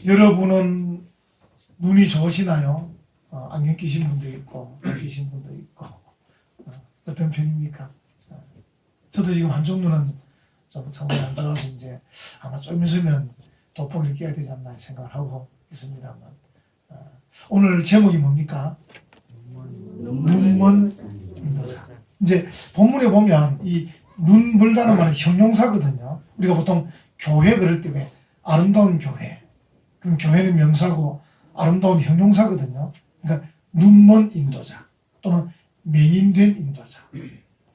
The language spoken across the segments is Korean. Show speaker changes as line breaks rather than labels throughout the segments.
여러분은 눈이 좋으시나요? 안경 끼신 분도 있고 안 끼신 분도 있고 어떤 편입니까? 저도 지금 한쪽 눈은 좀 상당히 안 좋아서 이제 아마 좀 있으면 돋보기를 껴야 되지 않나 생각을 하고 있습니다만 오늘 제목이 뭡니까? 눈먼 인도자. 이제 본문에 보면 이 눈멀다는 말은 형용사거든요. 우리가 보통 교회 그럴 때 왜 아름다운 교회, 그럼 교회는 명사고 아름다운 형용사거든요. 그러니까 눈먼 인도자 또는 맹인된 인도자.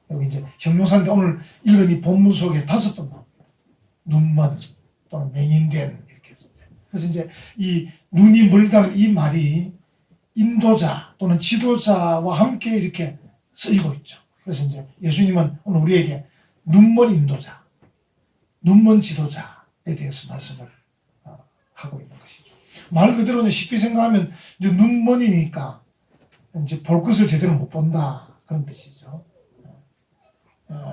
여기 이제 형용사인데 오늘 읽은 이 본문 속에 5번 나옵니다. 눈먼 또는 맹인된 이렇게 했어요. 그래서 이제 이 눈이 멀다는 이 말이 인도자 또는 지도자와 함께 이렇게 쓰이고 있죠. 그래서 이제 예수님은 오늘 우리에게 눈먼 인도자, 눈먼 지도자에 대해서 말씀을 하고 있는 것이죠. 말 그대로 쉽게 생각하면 이제 눈먼이니까 이제 볼 것을 제대로 못 본다 그런 뜻이죠.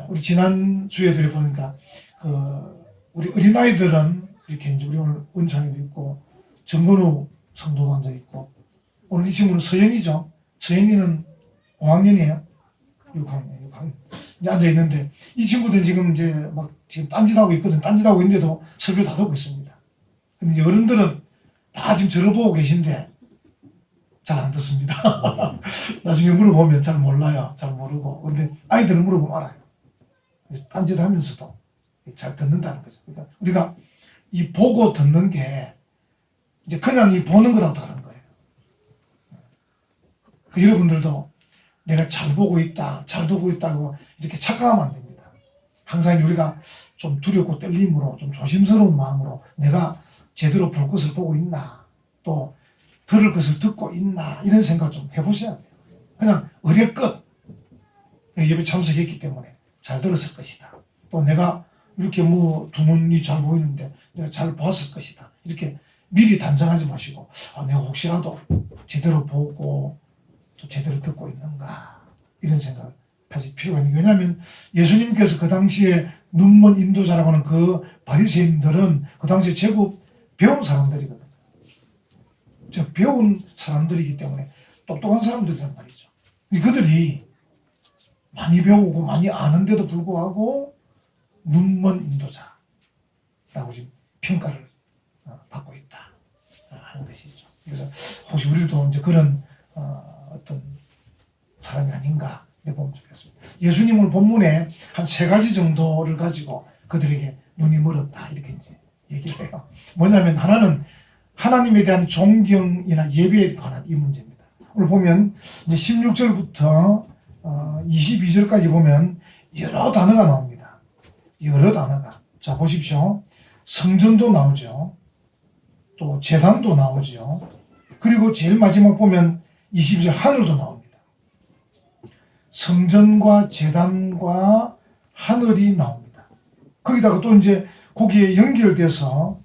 우리 지난 주에 들어보니까 우리 어린아이들은 이렇게 이제 우리 오늘 은찬이도 있고 정건우 성도도 앉아 있고 오늘 이 친구는 서연이죠. 서연이는 5학년이에요. 6학년. 이제 앉아 있는데 이 친구들은 지금 이제 막 지금 딴짓하고 있거든. 딴짓하고 있는데도 설교 다 듣고 있습니다. 근데 이제 어른들은 다 지금 저를 보고 계신데 잘 안 듣습니다. 나중에 물어보면 잘 몰라요. 잘 모르고. 근데 아이들은 물어보면 알아요. 딴짓하면서도 잘 듣는다는 거죠. 그러니까 우리가 이 보고 듣는 게 이제 그냥 이 보는 거랑 다른 거예요. 여러분들도 내가 잘 보고 있다, 잘 듣고 있다고 이렇게 착각하면 안 됩니다. 항상 우리가 좀 두렵고 떨림으로 좀 조심스러운 마음으로 내가 제대로 볼 것을 보고 있나 또 들을 것을 듣고 있나 이런 생각 좀 해보셔야 돼요. 그냥 의례껏 예배 참석했기 때문에 잘 들었을 것이다. 또 내가 이렇게 두 눈이 잘 보이는데 내가 잘 보았을 것이다. 이렇게 미리 단정하지 마시고 내가 혹시라도 제대로 보고 또 제대로 듣고 있는가 이런 생각을 하실 필요가 있는 게 왜냐하면 예수님께서 그 당시에 눈먼 인도자라고 하는 그 바리새인들은 그 당시에 제법 배운 사람들이거든요. 즉 배운 사람들이기 때문에 똑똑한 사람들이란 말이죠. 그들이 많이 배우고 많이 아는데도 불구하고 눈먼 인도자라고 지금 평가를 받고 있다 하는 것이죠. 그래서 혹시 우리도 이제 그런 어떤 사람이 아닌가 보면 좋겠습니다. 예수님은 본문에 한 3가지 정도를 가지고 그들에게 눈이 멀었다 이렇게 이제 얘기를 해요. 뭐냐면 하나는 하나님에 대한 존경이나 예배에 관한 이 문제입니다. 오늘 보면 이제 16절부터 22절까지 보면 여러 단어가 나옵니다. 여러 단어가. 자, 보십시오. 성전도 나오죠. 또 제단도 나오죠. 그리고 제일 마지막 보면 22절 하늘도 나옵니다. 성전과 제단과 하늘이 나옵니다. 거기다가 또 이제 거기에 연결돼서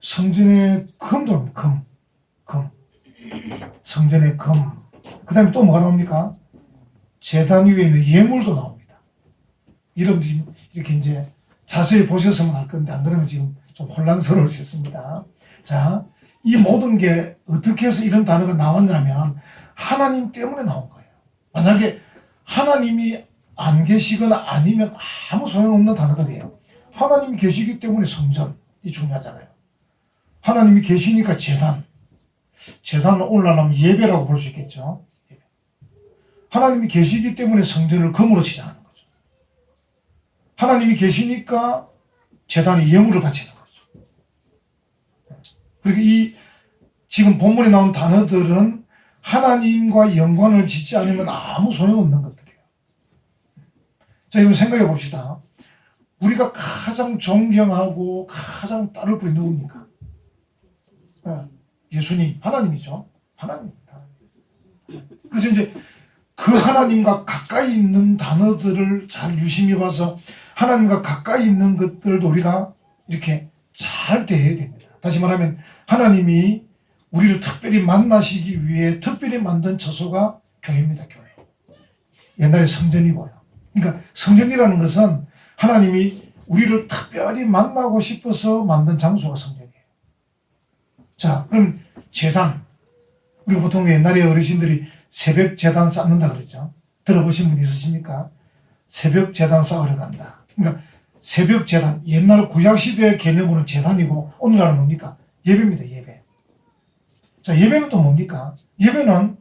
성전의 금도 금. 성전의 금. 그 다음에 또 뭐가 나옵니까? 제단 위에 있는 예물도 나옵니다. 여러분들이 이렇게 이제 자세히 보셨으면 알 건데 안 그러면 지금 좀 혼란스러울 수 있습니다. 자, 이 모든 게 어떻게 해서 이런 단어가 나왔냐면 하나님 때문에 나온 거예요. 만약에 하나님이 안 계시거나 아니면 아무 소용없는 단어들이에요. 하나님이 계시기 때문에 성전이 중요하잖아요. 하나님이 계시니까 제단은 오늘날하면 예배라고 볼 수 있겠죠. 하나님이 계시기 때문에 성전을 금으로 치장하는 거죠. 하나님이 계시니까 제단이 예물을 바치는 거죠. 그리고 이 지금 본문에 나온 단어들은 하나님과 연관을 짓지 않으면 아무 소용없는 것들이에요. 자, 이거 생각해 봅시다. 우리가 가장 존경하고 가장 따를 분이 누굽니까? 예수님, 하나님이죠. 하나님입니다. 그래서 이제 그 하나님과 가까이 있는 단어들을 잘 유심히 봐서 하나님과 가까이 있는 것들도 우리가 이렇게 잘 대해야 됩니다. 다시 말하면 하나님이 우리를 특별히 만나시기 위해 특별히 만든 처소가 교회입니다. 교회. 옛날에 성전이고요. 그러니까 성전이라는 것은 하나님이 우리를 특별히 만나고 싶어서 만든 장소가 성전이에요. 자, 그럼 제단. 우리 보통 옛날에 어르신들이 새벽 제단 쌓는다 그랬죠. 들어보신 분 있으십니까? 새벽 제단 쌓으러 간다. 그러니까 새벽 제단, 옛날 구약시대의 개념으로는 제단이고, 오늘날은 뭡니까? 예배입니다, 예배. 자, 예배는 또 뭡니까? 예배는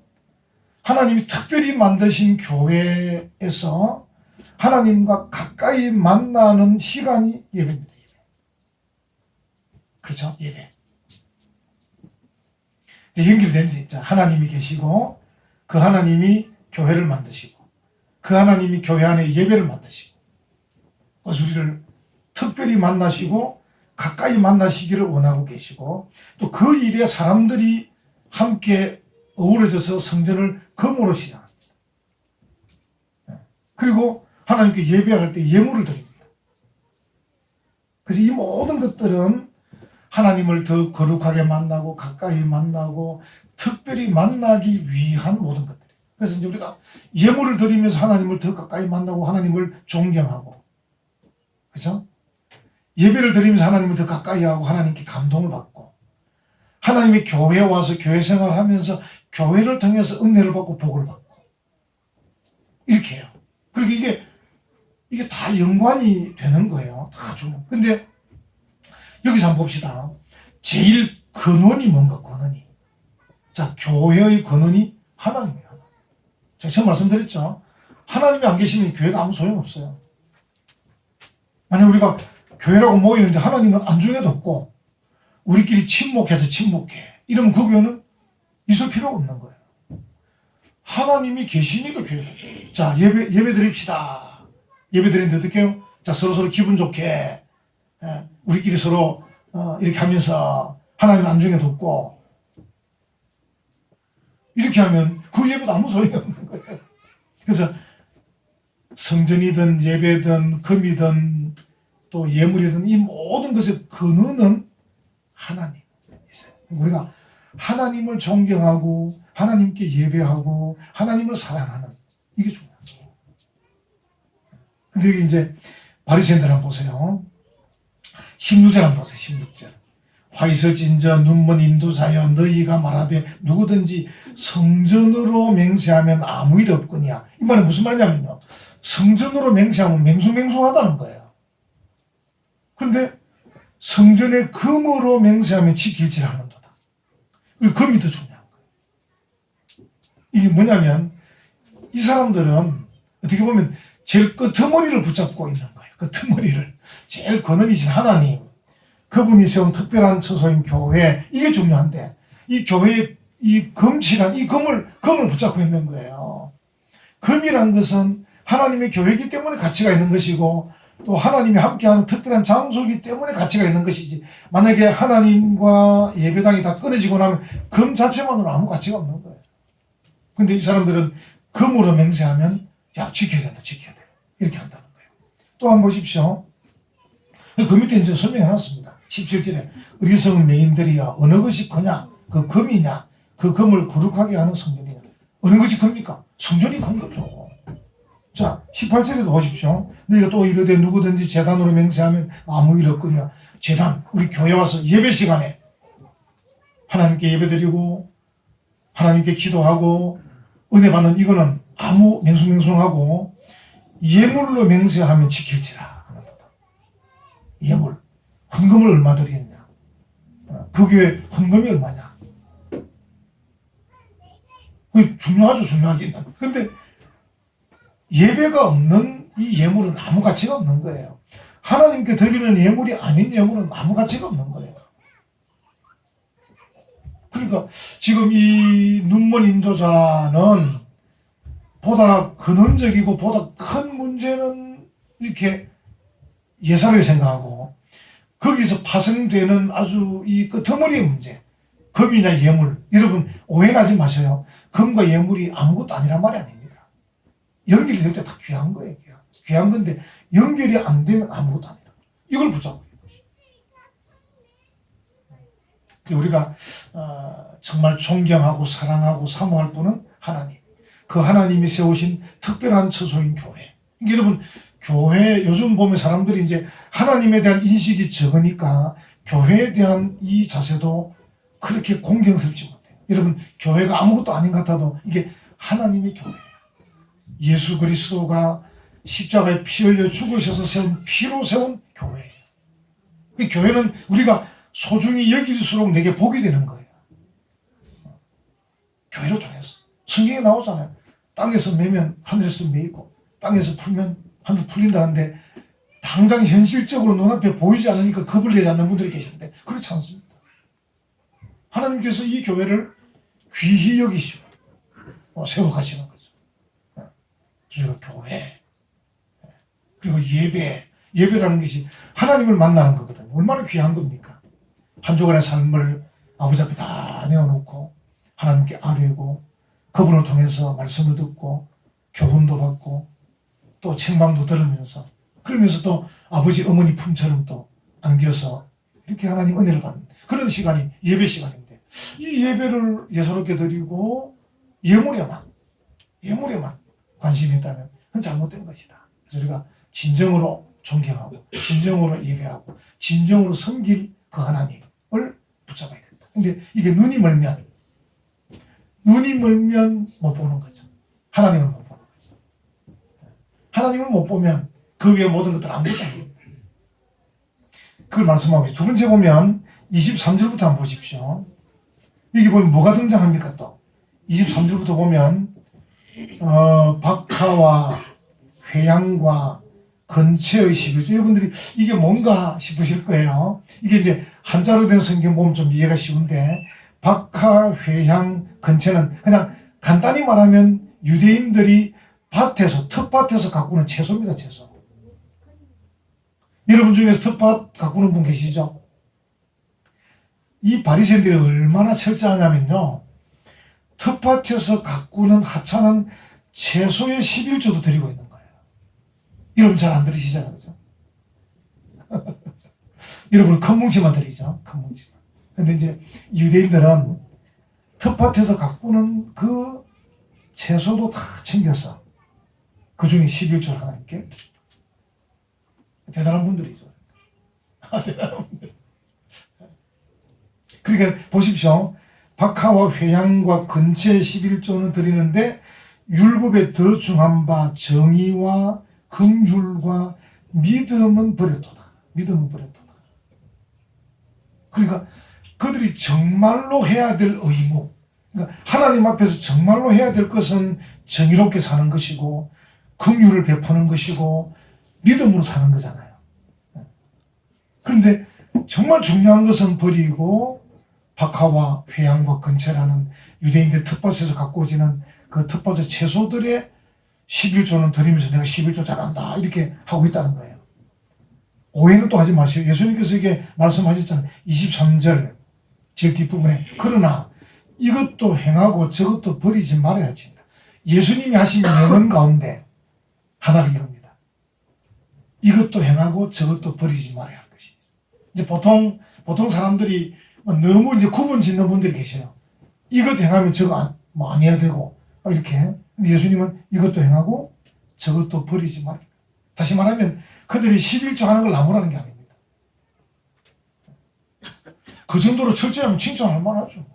하나님이 특별히 만드신 교회에서 하나님과 가까이 만나는 시간이 예배입니다, 예배. 그렇죠? 예배. 연결되는지, 하나님이 계시고, 그 하나님이 교회를 만드시고, 그 하나님이 교회 안에 예배를 만드시고, 그래서 우리를 특별히 만나시고 가까이 만나시기를 원하고 계시고, 또 그 일에 사람들이 함께 어우러져서 성전을 건물로 시작합니다. 그리고 하나님께 예배할 때 예물을 드립니다. 그래서 이 모든 것들은 하나님을 더 거룩하게 만나고 가까이 만나고 특별히 만나기 위한 모든 것들이에요. 그래서 이제 우리가 예물을 드리면서 하나님을 더 가까이 만나고 하나님을 존경하고, 그렇죠? 예배를 드리면서 하나님을 더 가까이 하고 하나님께 감동을 받고, 하나님의 교회에 와서 교회 생활하면서 교회를 통해서 은혜를 받고 복을 받고, 이렇게 해요. 그리고 이게 다 연관이 되는 거예요. 다 주는. 근데 여기서 한번 봅시다. 제일 근원이 뭔가, 근원이. 자, 교회의 근원이 하나님이에요. 제가 처음 말씀드렸죠. 하나님이 안 계시면 교회가 아무 소용없어요. 만약 우리가 교회라고 모이는데 하나님은 안중에도 없고 우리끼리 침묵해서 침묵해, 이러면 그 교회는 있을 필요가 없는 거예요. 하나님이 계시니까 교회. 자, 예배 드립시다. 예배 드리는데 어떻게 해요? 자, 서로 기분 좋게, 우리끼리 서로 이렇게 하면서 하나님 안중에도 없고, 이렇게 하면 그 예배도 아무 소용이 없는 거예요. 그래서 성전이든 예배든 금이든 또 예물이든 이 모든 것의 근원은 하나님. 우리가 하나님을 존경하고 하나님께 예배하고 하나님을 사랑하는, 이게 중요한 거예요. 근데 여기 이제 바리새인들 한번 보세요. 16절 한번 보세요. 16절. 화이서진저 눈먼 인도자여, 너희가 말하되 누구든지 성전으로 맹세하면 아무 일 없거니와. 이 말은 무슨 말이냐면요, 성전으로 맹세하면 맹숭맹숭하다는 거예요. 그런데 성전의 금으로 맹세하면 지킬지라 하는도다. 그리고 금이 더 중요한 거예요. 이게 뭐냐면 이 사람들은 어떻게 보면 제일 끄트머리를 붙잡고 있는 거예요. 끄트머리를. 제일 근원이신 하나님, 그분이 세운 특별한 처소인 교회, 이게 중요한데 이 교회의 이 금칠한 이 금을 붙잡고 있는 거예요. 금이란 것은 하나님의 교회이기 때문에 가치가 있는 것이고, 또 하나님이 함께하는 특별한 장소이기 때문에 가치가 있는 것이지, 만약에 하나님과 예배당이 다 끊어지고 나면 금 자체만으로 아무 가치가 없는 거예요. 근데 이 사람들은 금으로 맹세하면 야, 지켜야 된다, 지켜야 돼, 이렇게 한다는 거예요. 또 한번 보십시오. 그 밑에 이제 설명해놨습니다. 17절에 어리석은 맹인들이여, 어느 것이 크냐? 그 금이냐? 그 금을 거룩하게 하는 성전이냐? 어느 것이 큽니까? 성전이 큰 거죠. 자, 18절에도 보십시오. 너희가 또 이르되 누구든지 제단으로 맹세하면 아무 일 없거니와. 제단, 우리 교회 와서 예배 시간에 하나님께 예배드리고 하나님께 기도하고 은혜 받는, 이거는 아무 맹숭맹숭하고 예물로 맹세하면 지킬지라 하는도다. 예물, 헌금을 얼마 드리느냐, 그 교회 헌금이 얼마냐, 그게 중요하죠. 중요하기는. 근데 예배가 없는 이 예물은 아무 가치가 없는 거예요. 하나님께 드리는 예물이 아닌 예물은 아무 가치가 없는 거예요. 그러니까 지금 이 눈먼 인도자는 보다 근원적이고 보다 큰 문제는 이렇게 예사를 생각하고, 거기서 파생되는 아주 이 끄트머리의 문제, 금이냐 예물, 여러분 오해하지 마셔요. 금과 예물이 아무것도 아니란 말이 아닙니다. 연결이 될 때 다 귀한 거예요. 귀한 건데 연결이 안 되면 아무것도 아니다. 이걸 붙잡고 우리가 정말 존경하고 사랑하고 사모할 분은 하나님, 그 하나님이 세우신 특별한 처소인 교회. 여러분, 교회 요즘 보면 사람들이 이제 하나님에 대한 인식이 적으니까 교회에 대한 이 자세도 그렇게 공경스럽지 못해요. 여러분, 교회가 아무것도 아닌 것 같아도 이게 하나님의 교회예요. 예수 그리스도가 십자가에 피 흘려 죽으셔서 세운, 피로 세운 교회예요. 그 교회는 우리가 소중히 여길수록 내게 복이 되는 거예요. 교회를 통해서. 성경에 나오잖아요. 땅에서 매면 하늘에서 매이고 땅에서 풀면 하늘 풀린다는데 당장 현실적으로 눈앞에 보이지 않으니까 겁을 내지 않는 분들이 계시는데 그렇지 않습니다. 하나님께서 이 교회를 귀히 여기시고 세워가시는 거죠. 그리고 교회, 그리고 예배라는 것이 하나님을 만나는 거거든요. 얼마나 귀한 겁니까? 한 주간의 삶을 아버지 앞에 다 내어놓고 하나님께 아뢰고 그분을 통해서 말씀을 듣고 교훈도 받고 또 책망도 들으면서 그러면서 또 아버지 어머니 품처럼 또 안겨서 이렇게 하나님 은혜를 받는 그런 시간이 예배 시간인데 이 예배를 예사롭게 드리고 예물에만 관심이 있다면 그건 잘못된 것이다. 그래서 우리가 진정으로 존경하고 진정으로 예배하고 진정으로 섬길 그 하나님을 붙잡아야 된다. 근데 이게 눈이 멀면 못 보는 거죠. 하나님을 못 보는 거죠. 하나님을 못 보면 그 위에 모든 것들 아무것도 아닙니다. 그걸 말씀하고 있어요. 두 번째 보면 23절부터 한번 보십시오. 여기 보면 뭐가 등장합니까 또? 23절부터 보면 박하와 회양과 근처의 11조. 여러분들이 이게 뭔가 싶으실 거예요. 이게 이제 한자로 된 성경 보면 좀 이해가 쉬운데 박하, 회양, 근처는 그냥 간단히 말하면 유대인들이 텃밭에서 가꾸는 채소입니다. 채소. 여러분 중에서 텃밭 가꾸는 분 계시죠? 이 바리새인들이 얼마나 철저하냐면요. 텃밭에서 가꾸는 하찮은 채소의 11조도 드리고 있는 거예요. 여러분 잘 안 들으시잖아요. 그죠? 여러분 큰 뭉치만 드리죠. 큰 뭉치만. 근데 이제 유대인들은 텃밭에서 가꾸는 그 채소도 다 챙겨서 그 중에 11조를 하나님께 대단한 분들이죠. 대단한 분들. 그러니까 보십시오. 박하와 회양과 근처의 11조는 드리는데 율법에 더 중한 바 정의와 긍휼과 믿음은 버렸도다. 믿음은 버렸도다. 그러니까 그들이 정말로 해야 될 의무, 그러니까 하나님 앞에서 정말로 해야 될 것은 정의롭게 사는 것이고 긍휼을 베푸는 것이고 믿음으로 사는 거잖아요. 그런데 정말 중요한 것은 버리고 박하와 회양과 근처라는 유대인들 텃밭에서 가꾸어지는 그 텃밭의 채소들의 11조는 드리면서 내가 11조 잘한다 이렇게 하고 있다는 거예요. 오해는 또 하지 마시오. 예수님께서 이게 말씀하셨잖아요. 23절 제일 뒷부분에 그러나 이것도 행하고 저것도 버리지 말아야 할지니라. 예수님이 하신 명언 가운데 하나가 이겁니다. 이것도 행하고 저것도 버리지 말아야 할 것이다. 이제 보통 사람들이 너무 이제 구분 짓는 분들이 계셔요. 이것 행하면 저거 안 해야 되고 이렇게. 근데 예수님은 이것도 행하고 저것도 버리지 말아야. 다시 말하면 그들이 11조 하는 걸 나무라는 게 아닙니다. 그 정도로 철저하면 칭찬할 만하죠.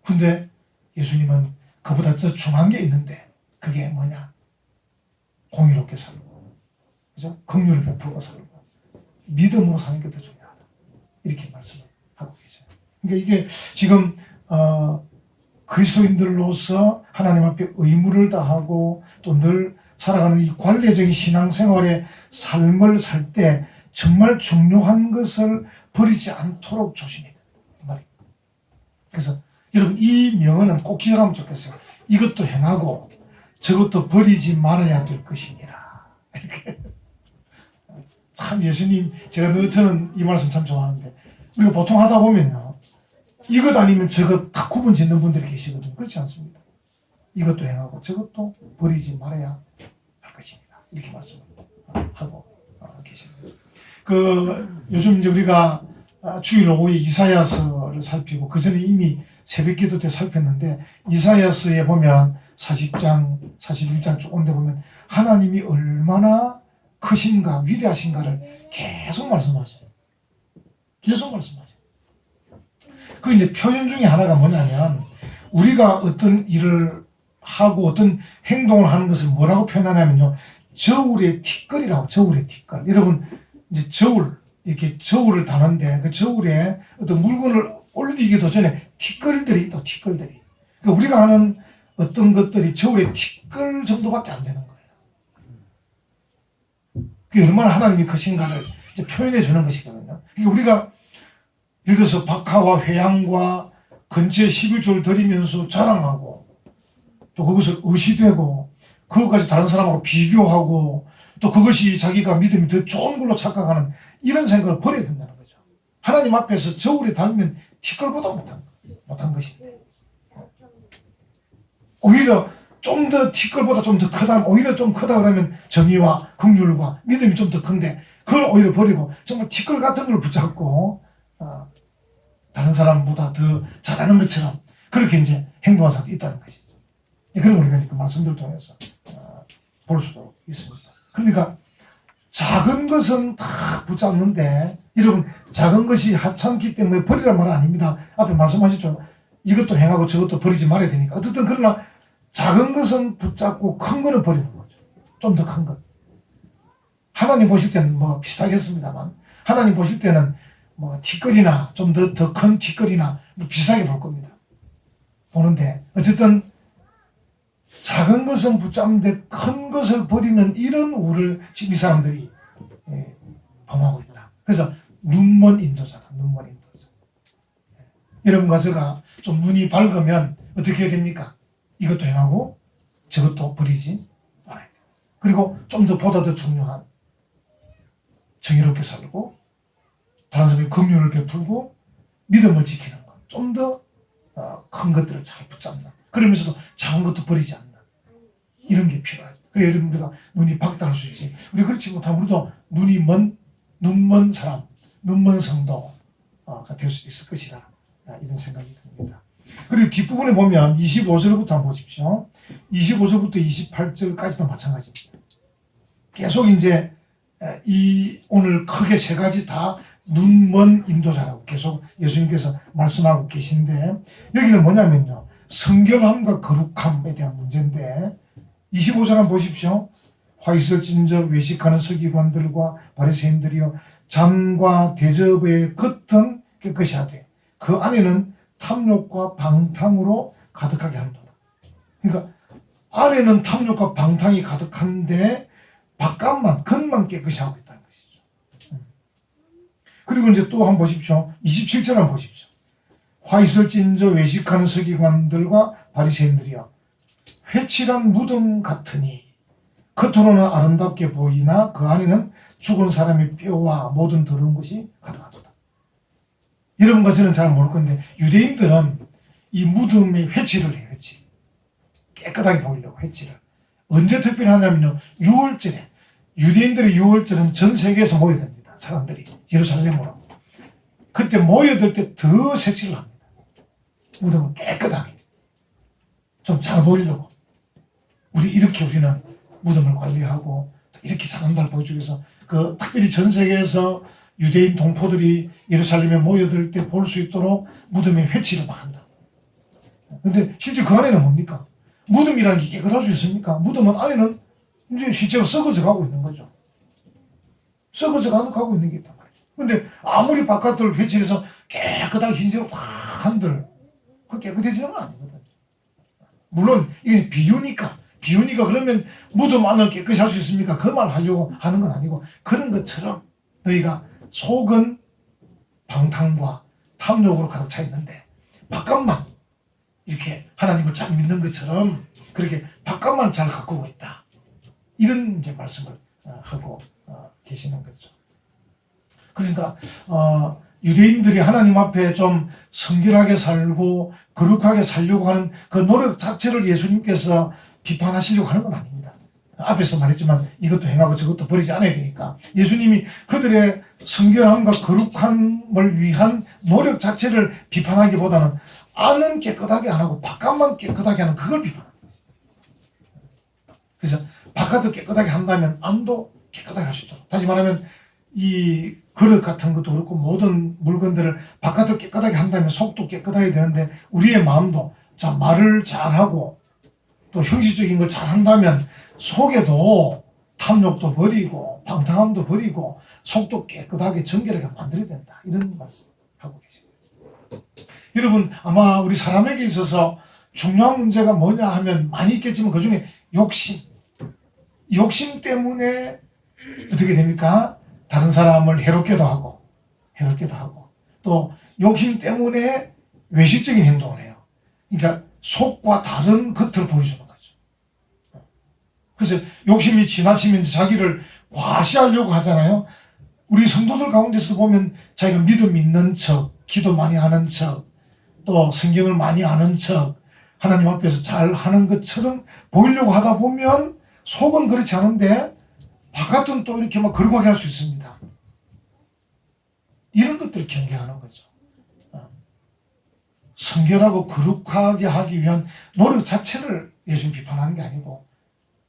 근데 예수님은 그보다 더 중요한 게 있는데 그게 뭐냐? 공의롭게 살고, 그죠? 긍휼을 베풀고 살고, 믿음으로 사는 게 더 중요하다. 이렇게 말씀을 하고 계세요. 그러니까 이게 지금 그리스도인들로서 하나님 앞에 의무를 다하고 또 늘 살아가는 이 관례적인 신앙생활의 삶을 살 때 정말 중요한 것을 버리지 않도록 조심해야 된다. 그래서 여러분 이 명언은 꼭 기억하면 좋겠어요. 이것도 행하고 저것도 버리지 말아야 될 것이니라. 이렇게. 참 예수님, 저는 이 말씀 참 좋아하는데 우리가 보통 하다 보면요. 이것 아니면 저것 다 구분 짓는 분들이 계시거든요. 그렇지 않습니다. 이것도 행하고 저것도 버리지 말아야 할 것입니다. 이렇게 말씀을 하고 계십니다. 요즘 이제 우리가 주일 오후에 이사야서를 살피고 그 전에 이미 새벽기도 때 살폈는데 이사야서에 보면 40장, 41장 쭉 온데 보면 하나님이 얼마나 크신가, 위대하신가를 계속 말씀하셔요. 계속 말씀하셔요. 그 이제 표현 중에 하나가 뭐냐면 우리가 어떤 일을 하고 어떤 행동을 하는 것을 뭐라고 표현하냐면요. 저울의 티끌이라고, 저울의 티끌. 여러분, 이제 저울, 이렇게 저울을 다는데 그 저울에 어떤 물건을 올리기도 전에 티끌들이 있다, 티끌들이. 그러니까 우리가 하는 어떤 것들이 저울의 티끌 정도밖에 안 되는 거예요. 그게 얼마나 하나님이 크신가를 이제 표현해 주는 것이거든요. 그러니까 우리가 예를 들어서 박하와 회양과 근처에 11조를 드리면서 자랑하고 또 그것을 의시되고 그것까지 다른 사람하고 비교하고 또 그것이 자기가 믿음이 더 좋은 걸로 착각하는 이런 생각을 버려야 된다는 거죠. 하나님 앞에서 저울에 달면 티끌보다 못한 것인데 오히려 좀 더 티끌보다 좀 더 크다, 오히려 좀 크다 그러면 정의와 긍휼과 믿음이 좀 더 큰데 그걸 오히려 버리고 정말 티끌 같은 걸 붙잡고 다른 사람보다 더 잘하는 것처럼 그렇게 이제 행동한 사람도 있다는 것이죠. 그런 우리가 그 말씀들을 통해서 볼 수도 있습니다. 그러니까 작은 것은 다 붙잡는데 여러분 작은 것이 하찮기 때문에 버리란 말은 아닙니다. 앞에 말씀하셨죠. 이것도 행하고 저것도 버리지 말아야 되니까. 어쨌든 그러나 작은 것은 붙잡고 큰 거는 버리는 거죠. 좀 더 큰 것. 하나님 보실 때는 뭐 비슷하겠습니다만 하나님 보실 때는 뭐 티끌이나 좀 더 큰 티끌이나 뭐 비슷하게 볼 겁니다. 보는데 어쨌든 작은 것은 붙잡는데 큰 것을 버리는 이런 우를 지금 이 사람들이 범하고 있다. 그래서 눈먼 인도자다. 눈먼 인도자. 여러분과 제가 좀 눈이 밝으면 어떻게 해야 됩니까? 이것도 행하고 저것도 버리지 말아야 돼요. 그리고 좀 더 보다 더 중요한 정의롭게 살고 다른 사람에게 긍휼을 베풀고 믿음을 지키는 것. 좀 더 큰 것들을 잘 붙잡는. 그러면서도 작은 것도 버리지 않는. 이런 게 필요하죠. 그래서 여러분들과 눈이 밝다할 수 있지. 우리 그렇지 못하면 우리도 눈먼 사람, 눈먼 성도가 될 수도 있을 것이다. 이런 생각이 듭니다. 그리고 뒷부분에 보면 25절부터 한번 보십시오. 25절부터 28절까지도 마찬가지입니다. 계속 이제 오늘 크게 세 가지 다 눈먼 인도자라고 계속 예수님께서 말씀하고 계신데 여기는 뭐냐면요. 성결함과 거룩함에 대한 문제인데 25절 한번 보십시오. 화 있을 진적 외식하는 서기관들과 바리새인들이여 잔과 대접의 겉은 깨끗이 하되 그 안에는 탐욕과 방탕으로 가득하게 한도다. 그러니까 안에는 탐욕과 방탕이 가득한데 바깥만 겉만 깨끗이 하고 있다는 것이죠. 그리고 이제 또 한번 보십시오. 27절 한번 보십시오. 화 있을진저 외식하는 서기관들과 바리새인들이여 회칠한 무덤 같으니 겉으로는 아름답게 보이나 그 안에는 죽은 사람의 뼈와 모든 더러운 것이 가득하도다. 여러분과 저는 잘 모를 건데 유대인들은 이 무덤에 회칠을 해요. 회칠. 깨끗하게 보이려고 회칠을. 언제 특별히 하냐면요. 6월절에 유대인들의 6월절은 전 세계에서 모여듭니다. 사람들이 예루살렘으로. 그때 모여들 때 더 색칠을 합니다. 무덤을 깨끗하게. 좀 잘 보이려고. 우리는 무덤을 관리하고 이렇게 사람들 보여주기 위해서 특별히 전 세계에서 유대인 동포들이 예루살렘에 모여들 때 볼 수 있도록 무덤에 회칠을 막 한다. 근데 실제 그 안에는 뭡니까? 무덤이라는 게 깨끗할 수 있습니까? 무덤은 안에는 이제 시체가 썩어져 가고 있는 거죠. 썩어져 가고 있는 게 있단 말이죠. 근데 아무리 바깥을 회칠해서 깨끗하게 흰색으로 탁 한들 그 깨끗해지는 건 아니거든. 물론 이게 비유니까 그러면 무덤 안을 깨끗이 할 수 있습니까? 그 말 하려고 하는 건 아니고 그런 것처럼 너희가 속은 방탕과 탐욕으로 가득 차 있는데 바깥만 이렇게 하나님을 잘 믿는 것처럼 그렇게 바깥만 잘 가꾸고 있다. 이런 이제 말씀을 하고 계시는 거죠. 그러니까 유대인들이 하나님 앞에 좀 성결하게 살고 거룩하게 살려고 하는 그 노력 자체를 예수님께서 비판하시려고 하는 건 아닙니다. 앞에서 말했지만 이것도 행하고 저것도 버리지 않아야 되니까 예수님이 그들의 성결함과 거룩함을 위한 노력 자체를 비판하기보다는 안은 깨끗하게 안 하고 바깥만 깨끗하게 하는 그걸 비판합니다. 그래서 바깥을 깨끗하게 한다면 안도 깨끗하게 할 수 있도록. 다시 말하면 이 그릇 같은 것도 그렇고 모든 물건들을 바깥을 깨끗하게 한다면 속도 깨끗하게 되는데 우리의 마음도 자 말을 잘하고 또 형식적인 걸 잘한다면 속에도 탐욕도 버리고 방탕함도 버리고 속도 깨끗하게 정결하게 만들어야 된다. 이런 말씀하고 계십니다. 여러분 아마 우리 사람에게 있어서 중요한 문제가 뭐냐 하면 많이 있겠지만 그 중에 욕심 때문에 어떻게 됩니까? 다른 사람을 해롭게도 하고 또 욕심 때문에 외식적인 행동을 해요. 그러니까 속과 다른 겉을 보여주는 거죠. 그래서 욕심이 지나치면 자기를 과시하려고 하잖아요. 우리 성도들 가운데서 보면 자기가 믿음 있는 척, 기도 많이 하는 척, 또 성경을 많이 아는 척, 하나님 앞에서 잘 하는 것처럼 보이려고 하다 보면 속은 그렇지 않은데 바깥은 또 이렇게 막 거룩하게 할 수 있습니다. 이런 것들을 경계하는 거죠. 성결하고 거룩하게 하기 위한 노력 자체를 예수님 비판하는 게 아니고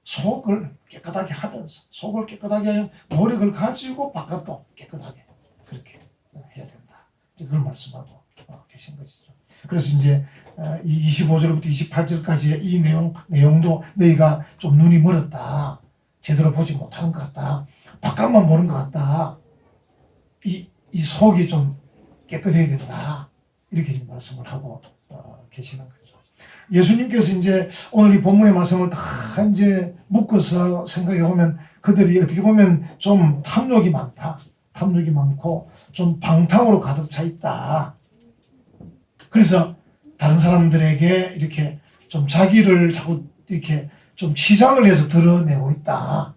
속을 깨끗하게 하면서 속을 깨끗하게 하는 노력을 가지고 바깥도 깨끗하게 그렇게 해야 된다. 그걸 말씀하고 계신 것이죠. 그래서 이제 이 25절부터 28절까지의 이 내용도 너희가 좀 눈이 멀었다. 제대로 보지 못하는 것 같다. 바깥만 보는 것 같다. 이 속이 좀 깨끗해야 된다. 이렇게 지금 말씀을 하고 계시는 거죠. 예수님께서 이제 오늘 이 본문의 말씀을 다 이제 묶어서 생각해 보면 그들이 어떻게 보면 좀 탐욕이 많다. 탐욕이 많고 좀 방탕으로 가득 차 있다. 그래서 다른 사람들에게 이렇게 좀 자기를 자꾸 이렇게 좀 치장을 해서 드러내고 있다.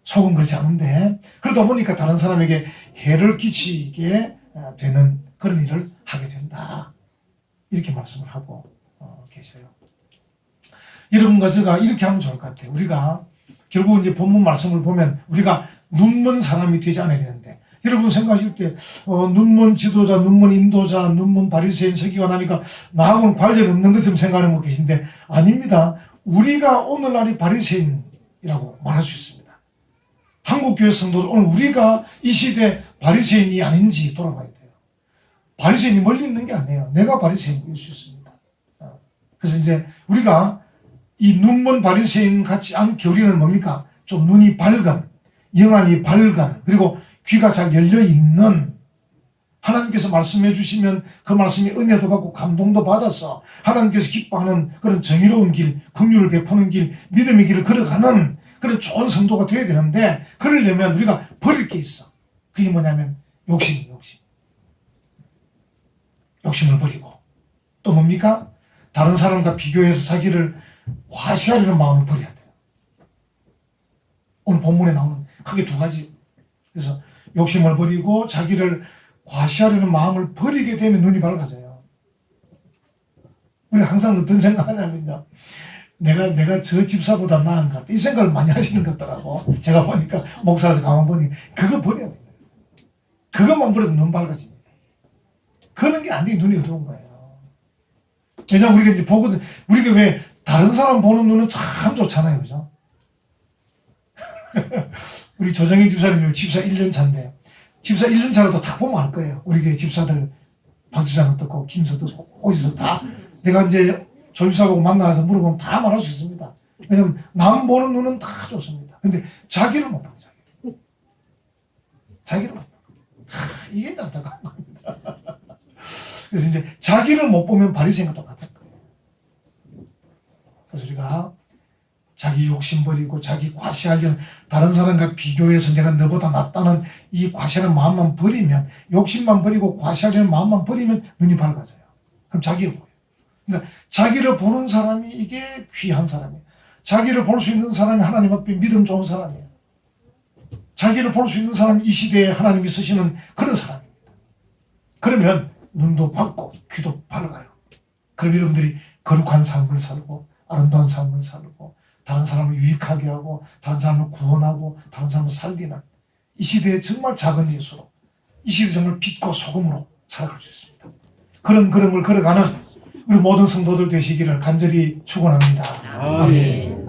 속은 그렇지 않은데 그러다 보니까 다른 사람에게 해를 끼치게 되는 그런 일을 하게 된다. 이렇게 말씀을 하고 계셔요. 여러분과 제가 이렇게 하면 좋을 것 같아요. 우리가 결국 이제 본문 말씀을 보면 우리가 눈먼 사람이 되지 않아야 되는데 여러분 생각하실 때 눈먼 지도자, 눈먼 인도자, 눈먼 바리새인, 서기관 하니까 나하고는 관련 없는 것처럼 생각하고 계신데 아닙니다. 우리가 오늘날이 바리새인이라고 말할 수 있습니다. 한국교회 성도들 오늘 우리가 이 시대 바리새인이 아닌지 돌아봐야 돼요. 바리새인이 멀리 있는 게 아니에요. 내가 바리새인일 수 있습니다. 그래서 이제 우리가 이 눈먼 바리새인 같지 않게 우리는 뭡니까? 좀 눈이 밝은, 영안이 밝은, 그리고 귀가 잘 열려있는 하나님께서 말씀해 주시면 그 말씀이 은혜도 받고 감동도 받아서 하나님께서 기뻐하는 그런 정의로운 길, 긍휼을 베푸는 길, 믿음의 길을 걸어가는 그런 좋은 성도가 되어야 되는데 그러려면 우리가 버릴 게 있어. 그게 뭐냐면 욕심을 버리고 또 뭡니까? 다른 사람과 비교해서 자기를 과시하려는 마음을 버려야 돼요. 오늘 본문에 나오는 크게 두 가지. 그래서 욕심을 버리고 자기를 과시하려는 마음을 버리게 되면 눈이 밝아져요. 우리가 항상 어떤 생각하냐면요. 내가 저 집사보다 나은 것 같다. 이 생각을 많이 하시는 것 같더라고. 제가 보니까, 목사에서 가만 보니, 그거 버려야 돼요. 그것만 버려도 눈 밝아집니다. 그런 게 안 되니 눈이 어두운 거예요. 왜냐면 우리가 이제 보거든. 우리가 왜 다른 사람 보는 눈은 참 좋잖아요. 그죠? 우리 조정인 집사님이 집사 1년 차인데, 집사 1년 차라도 딱 보면 알 거예요. 우리 교회 집사들, 박 집사는 듣고, 김서 듣고, 오지서 다. 내가 이제 조집사 보고 만나서 물어보면 다 말할 수 있습니다. 왜냐면 남 보는 눈은 다 좋습니다. 근데 자기를 못 봐요. 자기를 못 봐요. 이게 안타까운 겁니다. 그래서 이제 자기를 못 보면 바리새인과 똑같은 거예요. 그래서 우리가 자기 욕심 버리고 자기 과시하려는 다른 사람과 비교해서 내가 너보다 낫다는 이 과시하는 마음만 버리면 욕심만 버리고 과시하려는 마음만 버리면 눈이 밝아져요. 그럼 자기를 보여요. 그러니까 자기를 보는 사람이 이게 귀한 사람이에요. 자기를 볼 수 있는 사람이 하나님 앞에 믿음 좋은 사람이에요. 자기를 볼 수 있는 사람이 이 시대에 하나님이 쓰시는 그런 사람입니다. 그러면 눈도 밝고 귀도 밝아요. 그럼 여러분들이 거룩한 삶을 살고 아름다운 삶을 살고 다른 사람을 유익하게 하고 다른 사람을 구원하고 다른 사람을 살리는 이 시대에 정말 작은 예수로 이 시대 정말 빛과 소금으로 살아갈 수 있습니다. 그런 걸음을 걸어가는 우리 모든 성도들 되시기를 간절히 축원합니다. 아멘.